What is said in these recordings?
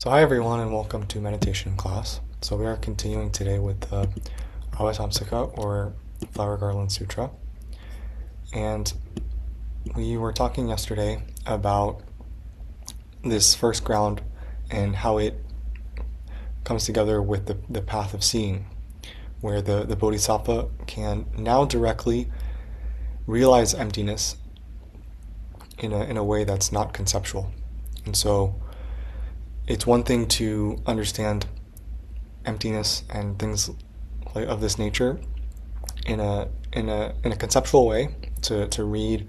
So hi everyone and welcome to meditation class. So we are continuing today with the Avatamsaka or Flower Garland Sutra. And we were talking yesterday about this first ground and how it comes together with the path of seeing, where the bodhisattva can now directly realize emptiness in a way that's not conceptual. And so it's one thing to understand emptiness and things of this nature in a conceptual way, to read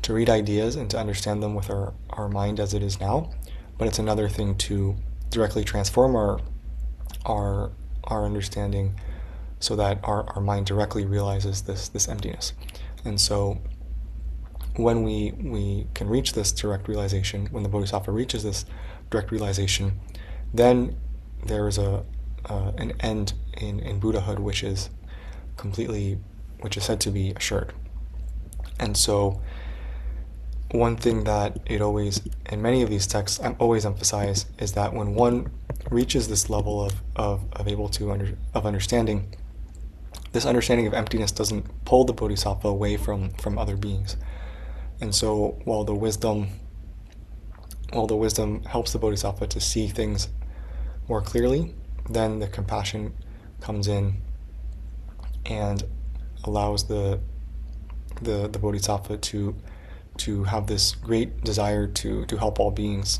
ideas and to understand them with our mind as it is now. But it's another thing to directly transform our understanding so that our mind directly realizes this emptiness. And so when we can reach this direct realization, when the bodhisattva reaches this direct realization, then there is an end in Buddhahood which is said to be assured. And so one thing that it always, in many of these texts, always emphasize is that when one reaches this level of understanding, this understanding of emptiness doesn't pull the bodhisattva away from other beings. And so while the wisdom helps the bodhisattva to see things more clearly, then the compassion comes in and allows the bodhisattva to have this great desire to help all beings.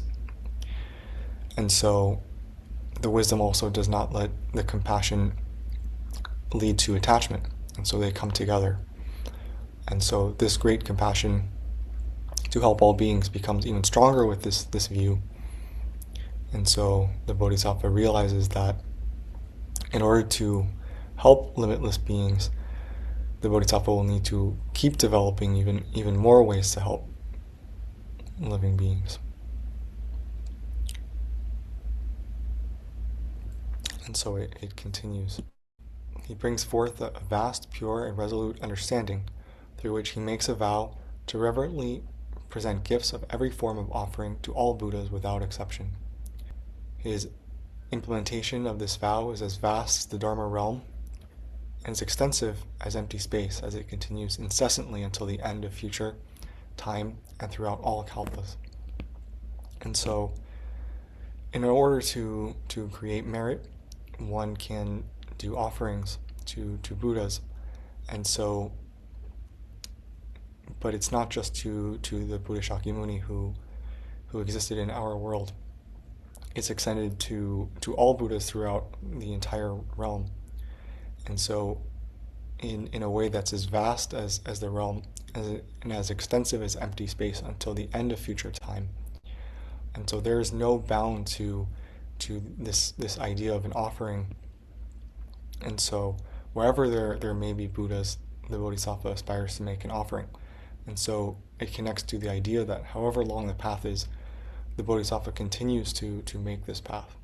And so the wisdom also does not let the compassion lead to attachment, and so they come together. And so this great compassion to help all beings becomes even stronger with this view. And so the bodhisattva realizes that in order to help limitless beings, the bodhisattva will need to keep developing even more ways to help living beings. And so it continues. He brings forth a vast, pure, and resolute understanding, through which he makes a vow to reverently present gifts of every form of offering to all Buddhas without exception. His implementation of this vow is as vast as the Dharma realm, and as extensive as empty space, as it continues incessantly until the end of future time and throughout all kalpas. And so, in order to create merit, one can do offerings to Buddhas. And so, but it's not just to the Buddha Shakyamuni who existed in our world. It's extended to all Buddhas throughout the entire realm. And so in a way that's as vast as the realm, and as extensive as empty space until the end of future time. And so there is no bound to this idea of an offering. And so wherever there may be Buddhas, the Bodhisattva aspires to make an offering. And so it connects to the idea that however long the path is, the Bodhisattva continues to make this path.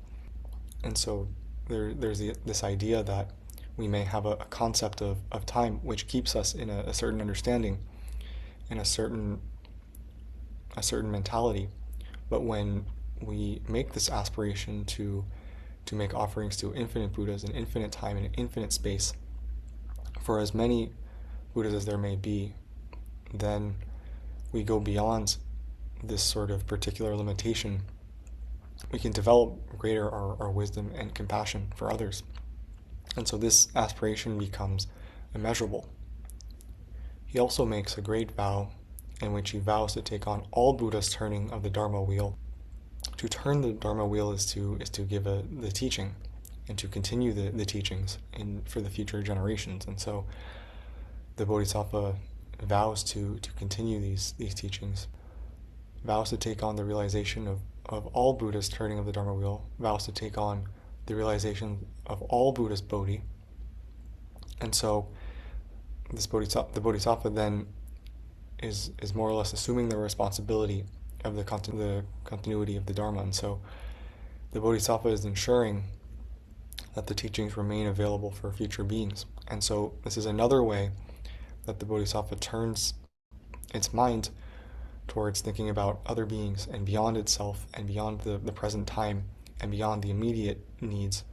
And so there's this idea that we may have a concept of time which keeps us in a certain understanding, in a certain mentality. But when we make this aspiration to make offerings to infinite Buddhas in infinite time and infinite space, for as many Buddhas as there may be, then we go beyond this sort of particular limitation. We can develop greater our wisdom and compassion for others. And so this aspiration becomes immeasurable. He also makes a great vow in which he vows to take on all Buddhas turning of the Dharma wheel. To turn the Dharma wheel is to give the teaching and to continue the teachings for the future generations. And so the Bodhisattva vows to continue these teachings, vows to take on the realization of all Buddhas turning of the Dharma wheel, vows to take on the realization of all Buddhas Bodhi. And so the Bodhisattva then is more or less assuming the responsibility of the continuity of the Dharma. And so the Bodhisattva is ensuring that the teachings remain available for future beings. And so this is another way that the Bodhisattva turns its mind towards thinking about other beings and beyond itself and beyond the present time and beyond the immediate needs,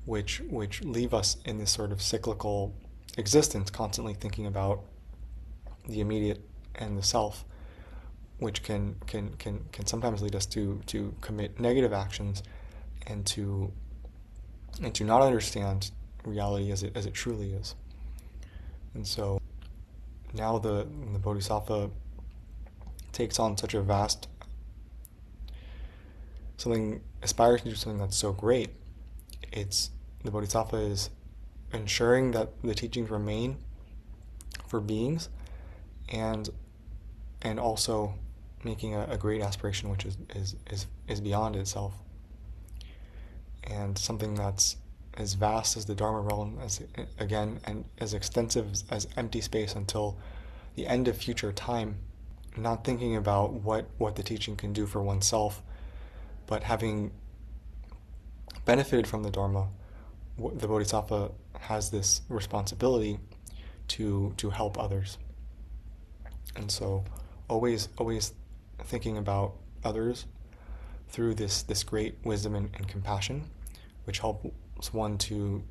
which leave us in this sort of cyclical existence, constantly thinking about the immediate and the self, which can sometimes lead us to commit negative actions and to not understand reality as it truly is. And so now the bodhisattva takes on such a vast aspires to do something that's so great. The bodhisattva is ensuring that the teachings remain for beings, and also making a great aspiration which is beyond itself, and something that's as vast as the Dharma realm, and as extensive as empty space until the end of future time, not thinking about what the teaching can do for oneself, but having benefited from the Dharma, the bodhisattva has this responsibility to help others. And so always thinking about others through this great wisdom and compassion, which helps one to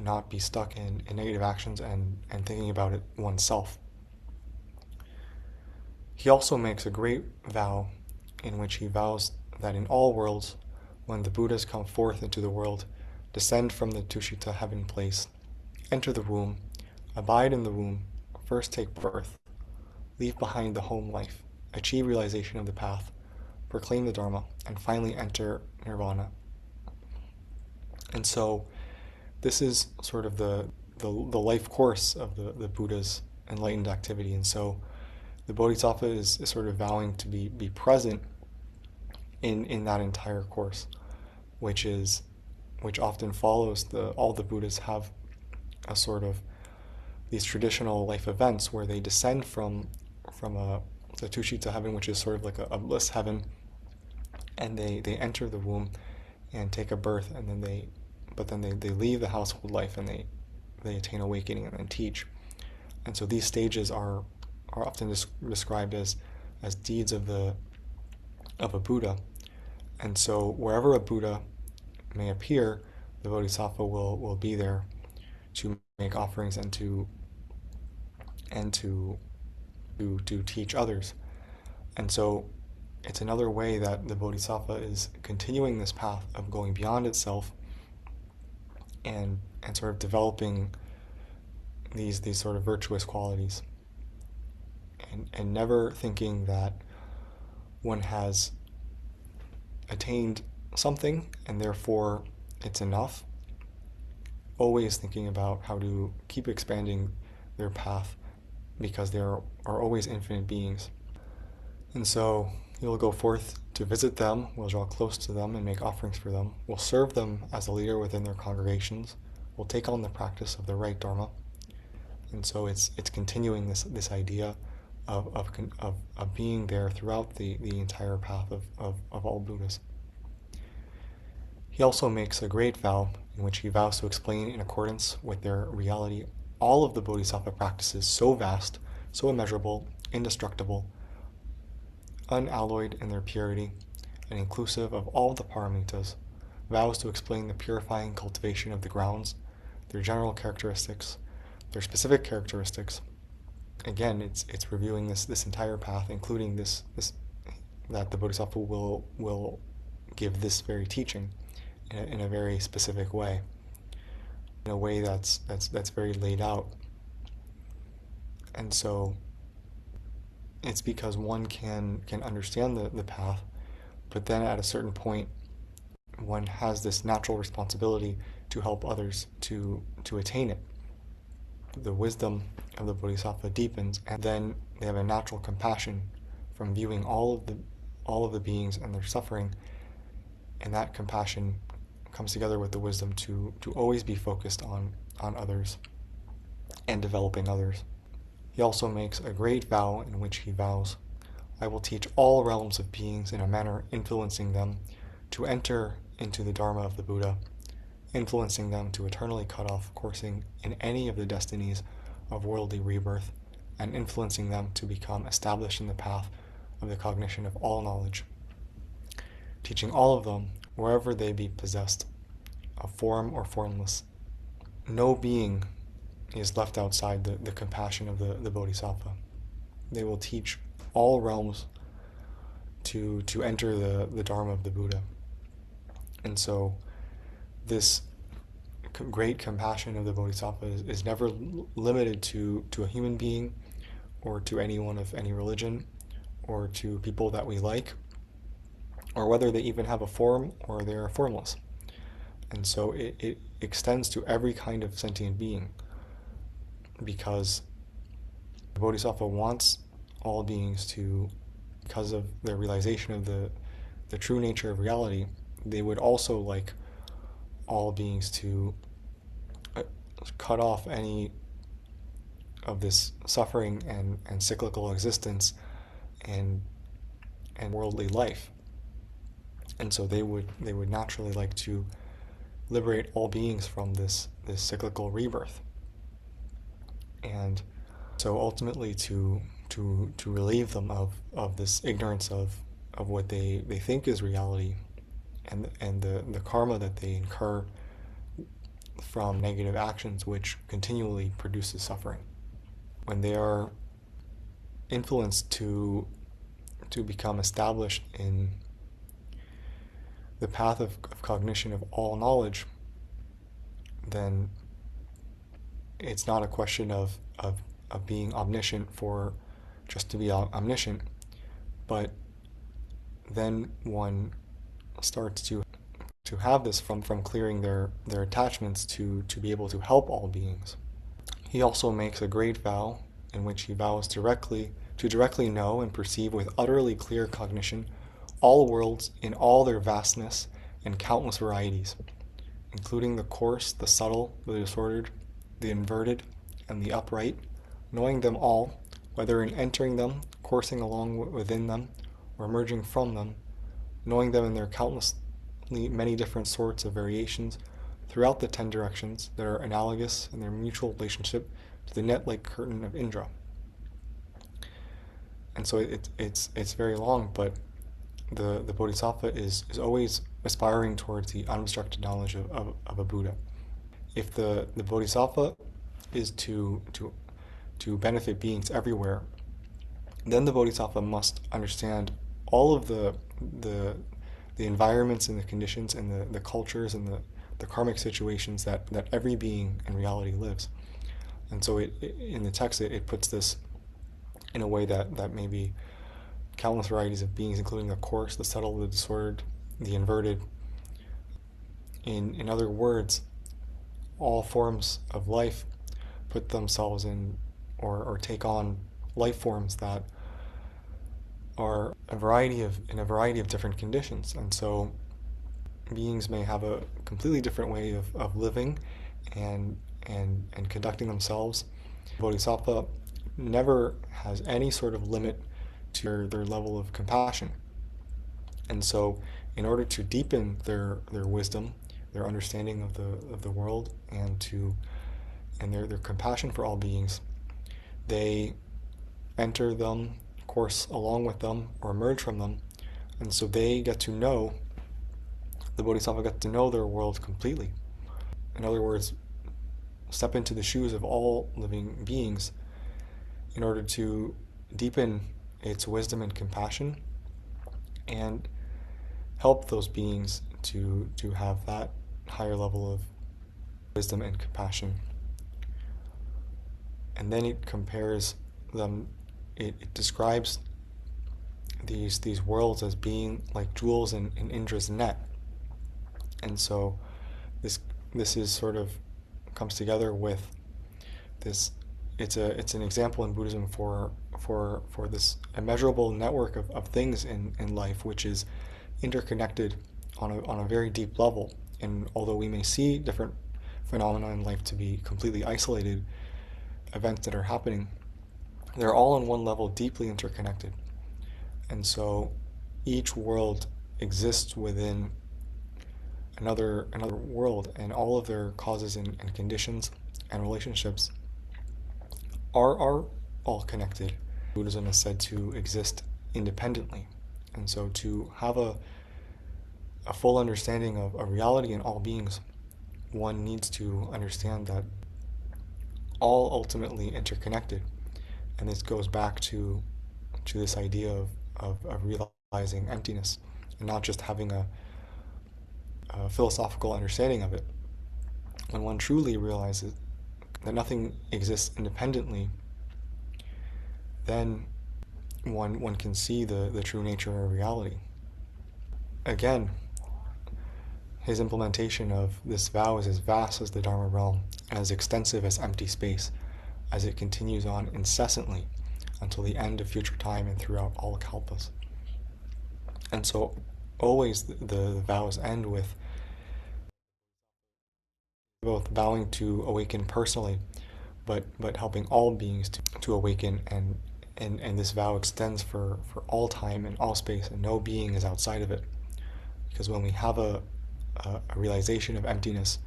not be stuck in negative actions and thinking about it oneself. He also makes a great vow in which he vows that in all worlds, when the Buddhas come forth into the world, descend from the Tushita heaven place, enter the womb, abide in the womb, first take birth, leave behind the home life, achieve realization of the path, proclaim the Dharma, and finally enter nirvana. And so this is sort of the life course of the Buddha's enlightened activity. And so the bodhisattva is sort of vowing to be present in that entire course, which often follows all the Buddhas have a sort of these traditional life events where they descend from the Tushita heaven, which is sort of like a bliss heaven, and they enter the womb and take a birth, and then they leave the household life and they attain awakening and then teach. And so these stages are often described as deeds of a Buddha. And so wherever a Buddha may appear, the bodhisattva will be there to make offerings and to teach others. And so it's another way that the bodhisattva is continuing this path of going beyond itself and sort of developing these sort of virtuous qualities, and never thinking that one has attained something and therefore it's enough. Always thinking about how to keep expanding their path, because there are always infinite beings. And so you'll go forth to visit them, we'll draw close to them and make offerings for them, we'll serve them as a leader within their congregations, we'll take on the practice of the right Dharma. And so it's continuing this idea of being there throughout the entire path of all Buddhas. He also makes a great vow in which he vows to explain in accordance with their reality all of the bodhisattva practices so vast, so immeasurable, indestructible, unalloyed in their purity, and inclusive of all the paramitas, vows to explain the purifying cultivation of the grounds, their general characteristics, their specific characteristics. Again, it's reviewing this entire path, including this that the bodhisattva will give this very teaching in a very specific way, in a way that's very laid out. And so it's because one can understand the path, but then at a certain point one has this natural responsibility to help others to attain it. The wisdom of the bodhisattva deepens, and then they have a natural compassion from viewing all of the beings and their suffering, and that compassion comes together with the wisdom to always be focused on others and developing others. He also makes a great vow in which he vows, I will teach all realms of beings in a manner influencing them to enter into the Dharma of the Buddha, influencing them to eternally cut off coursing in any of the destinies of worldly rebirth, and influencing them to become established in the path of the cognition of all knowledge, teaching all of them wherever they be possessed, of form or formless. No being is left outside the compassion of the bodhisattva. They will teach all realms to enter the Dharma of the Buddha. And so this great compassion of the bodhisattva is never limited to a human being or to anyone of any religion or to people that we like, or whether they even have a form or they are formless. And so it extends to every kind of sentient being, because the bodhisattva wants all beings to, because of their realization of the true nature of reality, they would also like all beings to cut off any of this suffering and cyclical existence and worldly life. And so they would naturally like to liberate all beings from this cyclical rebirth. And so ultimately to relieve them of this ignorance of what they think is reality, and the karma that they incur from negative actions which continually produces suffering. When they are influenced to become established in the path of cognition of all knowledge, then it's not a question of being omniscient for just to be omniscient, but then one starts to have this from clearing their attachments to be able to help all beings. He also makes a great vow in which he vows to directly know and perceive with utterly clear cognition all worlds in all their vastness and countless varieties, including the coarse, the subtle, the disordered, the inverted, and the upright, knowing them all, whether in entering them, coursing along within them, or emerging from them, knowing them in their countlessly many different sorts of variations throughout the 10 directions that are analogous in their mutual relationship to the net-like curtain of Indra. And so it's very long, but the bodhisattva is always aspiring towards the unobstructed knowledge of a Buddha. If the bodhisattva is to benefit beings everywhere, then the bodhisattva must understand all of the environments and the conditions and the cultures and the karmic situations that every being in reality lives. And so in the text it puts this in a way that maybe countless varieties of beings, including the coarse, the subtle, the disordered, the inverted. In other words, all forms of life put themselves in or take on life forms that are in a variety of different conditions. And so beings may have a completely different way of living and conducting themselves. Bodhisattva never has any sort of limit to their level of compassion. And so in order to deepen their wisdom, their understanding of the world, and their compassion for all beings, they enter them, course along with them, or emerge from them. And so they get to know, the bodhisattva gets to know their world completely. In other words, step into the shoes of all living beings in order to deepen its wisdom and compassion and help those beings to have that higher level of wisdom and compassion. And then it compares them, it describes these worlds as being like jewels in Indra's net. And so this is sort of comes together with this. It's an example in Buddhism for this immeasurable network of things in life, which is interconnected on a very deep level. And although we may see different phenomena in life to be completely isolated events that are happening, they're all on one level deeply interconnected. And so each world exists within another world, and all of their causes and conditions and relationships are all connected. Buddhism is said to exist independently. And so to have a a full understanding of reality and all beings, one needs to understand that all ultimately interconnected. And this goes back to this idea of realizing emptiness and not just having a philosophical understanding of it. When one truly realizes that nothing exists independently, then one can see the true nature of reality. Again, his implementation of this vow is as vast as the Dharma realm and as extensive as empty space, as it continues on incessantly until the end of future time and throughout all kalpas. And so always the vows end with both vowing to awaken personally, but helping all beings to awaken, and this vow extends for all time and all space, and no being is outside of it. Because when we have a realization of emptiness,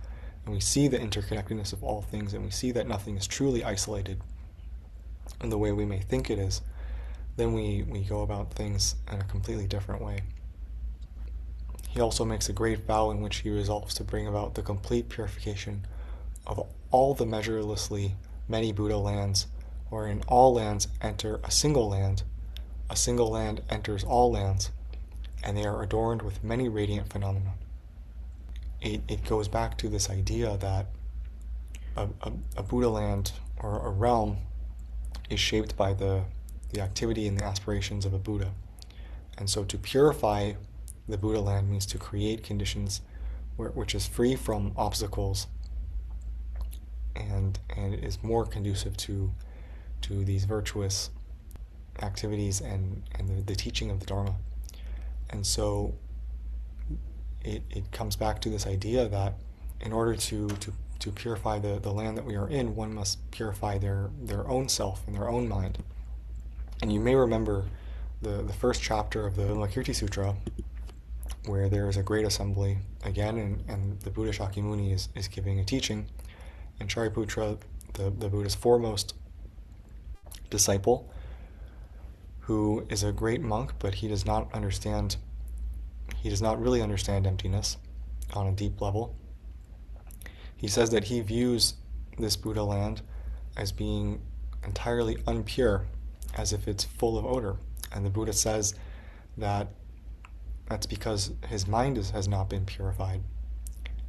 and we see the interconnectedness of all things, and we see that nothing is truly isolated in the way we may think it is, then we go about things in a completely different way. He also makes a great vow in which he resolves to bring about the complete purification of all the measurelessly many Buddha lands, wherein all lands enter a single land enters all lands, and they are adorned with many radiant phenomena. It goes back to this idea that a Buddha land or a realm is shaped by the activity and the aspirations of a Buddha. And so to purify the Buddha land means to create conditions which is free from obstacles and is more conducive to these virtuous activities and the teaching of the Dharma. And so it comes back to this idea that in order to purify the land that we are in, one must purify their own self and their own mind. And you may remember the first chapter of the Mahayana Sutra, where there is a great assembly again, and the Buddha Shakyamuni is giving a teaching, and Shariputra, the Buddha's foremost disciple, who is a great monk, but he does not really understand emptiness on a deep level. He says that he views this Buddha land as being entirely unpure, as if it's full of odor. And the Buddha says that that's because his mind has not been purified.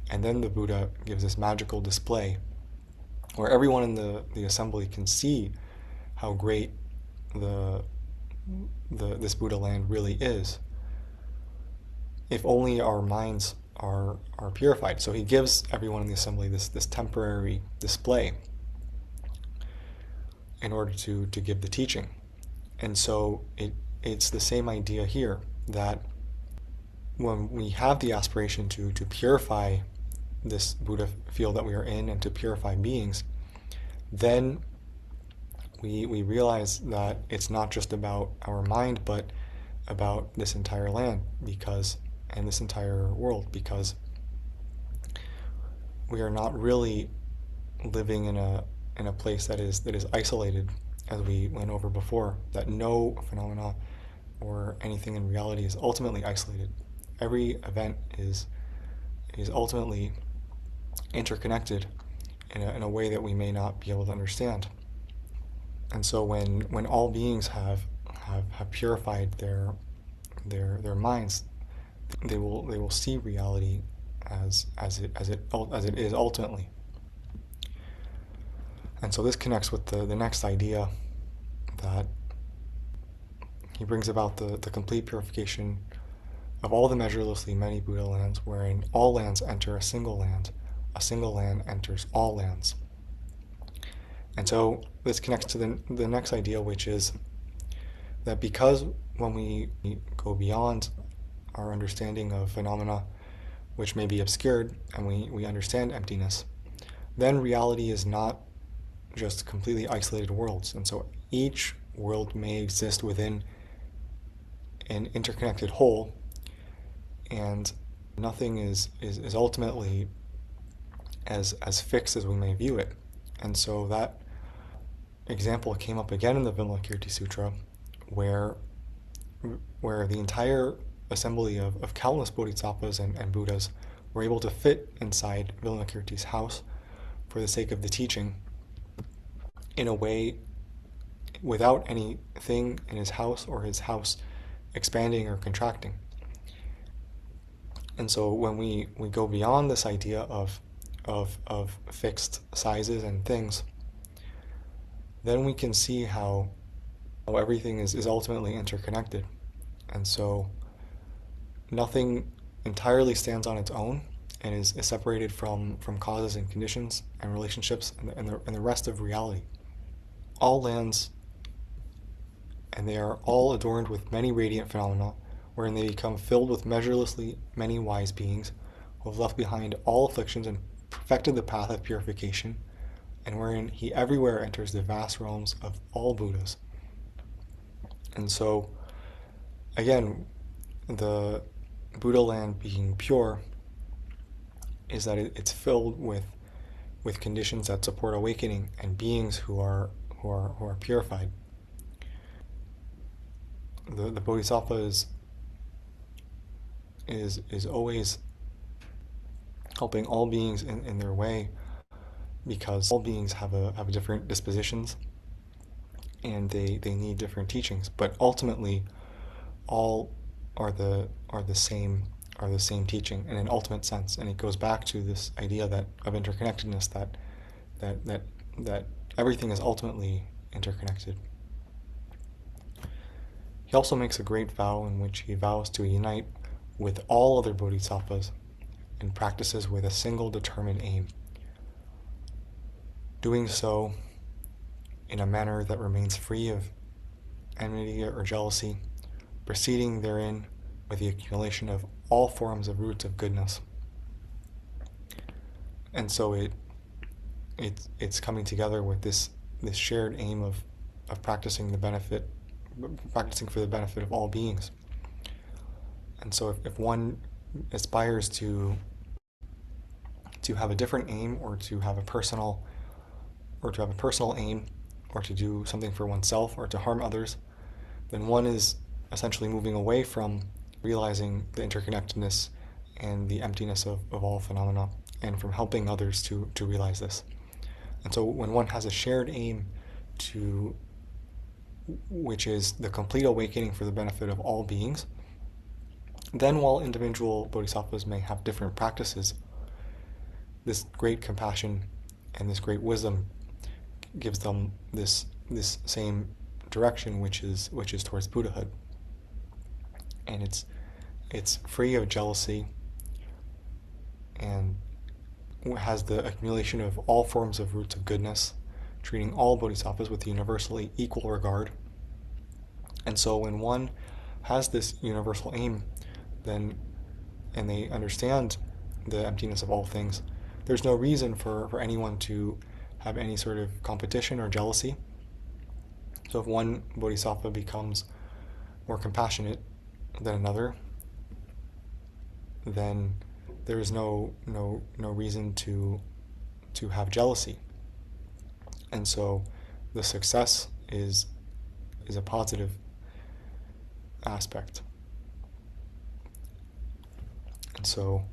And then the Buddha gives this magical display where everyone in the assembly can see how great this Buddha land really is, if only our minds are purified. So he gives everyone in the assembly this temporary display in order to give the teaching. And so it's the same idea here, that when we have the aspiration to purify this Buddha field that we are in and to purify beings, then we realize that it's not just about our mind, but about this entire land, and this entire world, because we are not really living in a place that is isolated, as we went over before, that no phenomena or anything in reality is ultimately isolated. Every event is ultimately interconnected in a way that we may not be able to understand. And so when all beings have purified their minds, they will see reality as it is ultimately. And so this connects with the next idea, that he brings about the complete purification of all the measurelessly many Buddha lands, wherein all lands enter a single land enters all lands. And so this connects to the next idea, which is that because when we go beyond our understanding of phenomena which may be obscured, and we understand emptiness, then reality is not just completely isolated worlds. And so each world may exist within an interconnected whole, and nothing is ultimately as fixed as we may view it. And so that example came up again in the Vimalakirti Sutra, where the entire assembly of countless bodhisattvas and Buddhas were able to fit inside Vimalakirti's house for the sake of the teaching in a way without anything in his house or his house expanding or contracting. And so when we go beyond this idea of fixed sizes and things, then we can see how everything is ultimately interconnected. And so nothing entirely stands on its own and is separated from causes and conditions and relationships and the rest of reality. All lands, and they are all adorned with many radiant phenomena, wherein they become filled with measurelessly many wise beings who have left behind all afflictions and perfected the path of purification, and wherein he everywhere enters the vast realms of all Buddhas. And so, again, the Buddha land being pure is that it's filled with conditions that support awakening and beings who are purified. The bodhisattva is always helping all beings in their way, because all beings have different dispositions and they need different teachings, but ultimately all are the same teaching in an ultimate sense. And it goes back to this idea of interconnectedness, that everything is ultimately interconnected. He also makes a great vow in which he vows to unite with all other bodhisattvas and practices with a single determined aim, doing so in a manner that remains free of enmity or jealousy, proceeding therein with the accumulation of all forms of roots of goodness. And so it's coming together with this shared aim of practicing for the benefit of all beings. And so if one aspires to have a different aim, or to have a personal aim, or to do something for oneself or to harm others, then one is essentially moving away from realizing the interconnectedness and the emptiness of all phenomena, and from helping others to realize this. And so when one has a shared aim which is the complete awakening for the benefit of all beings, then while individual bodhisattvas may have different practices, this great compassion and this great wisdom gives them this same direction, which is towards Buddhahood. And it's free of jealousy and has the accumulation of all forms of roots of goodness, treating all bodhisattvas with universally equal regard. And so when one has this universal aim, and they understand the emptiness of all things, there's no reason for anyone to have any sort of competition or jealousy. So if one bodhisattva becomes more compassionate than another, then there is no reason to have jealousy. And so the success is a positive aspect. And so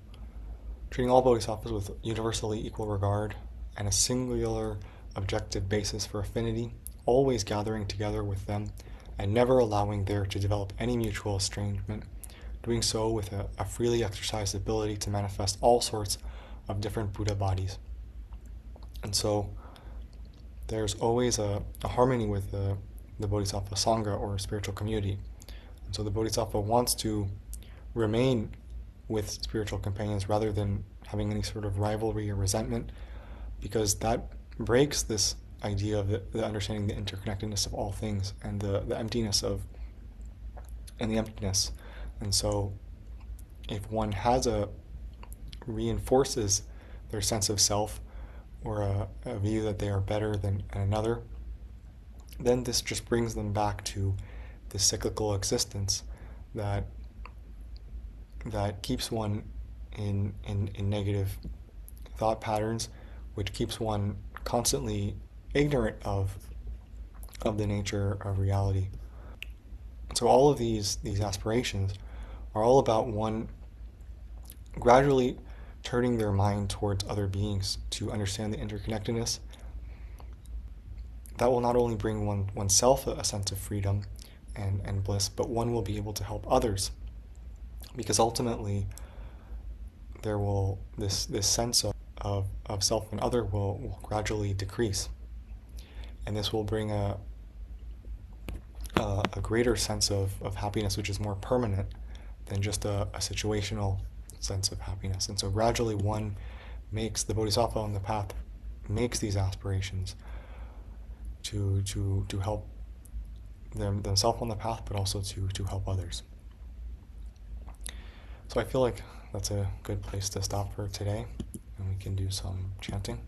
treating all bodhisattvas with universally equal regard and a singular objective basis for affinity, always gathering together with them and never allowing there to develop any mutual estrangement, doing so with a freely exercised ability to manifest all sorts of different Buddha bodies. And so there's always a harmony with the bodhisattva sangha, or spiritual community. And so the bodhisattva wants to remain with spiritual companions rather than having any sort of rivalry or resentment, because that breaks this idea of the understanding the interconnectedness of all things and the emptiness. And so if one reinforces their sense of self, or a view that they are better than another, then this just brings them back to the cyclical existence that keeps one in negative thought patterns, which keeps one constantly ignorant of the nature of reality. So all of these aspirations are all about one gradually turning their mind towards other beings to understand the interconnectedness. That will not only bring oneself a sense of freedom and bliss, but one will be able to help others. Because ultimately, there will this sense of self and other will gradually decrease. And this will bring a greater sense of happiness, which is more permanent than just a situational sense of happiness. And so gradually one makes, the bodhisattva on the path makes these aspirations to help themselves on the path, but also to help others. So I feel like that's a good place to stop for today, and we can do some chanting.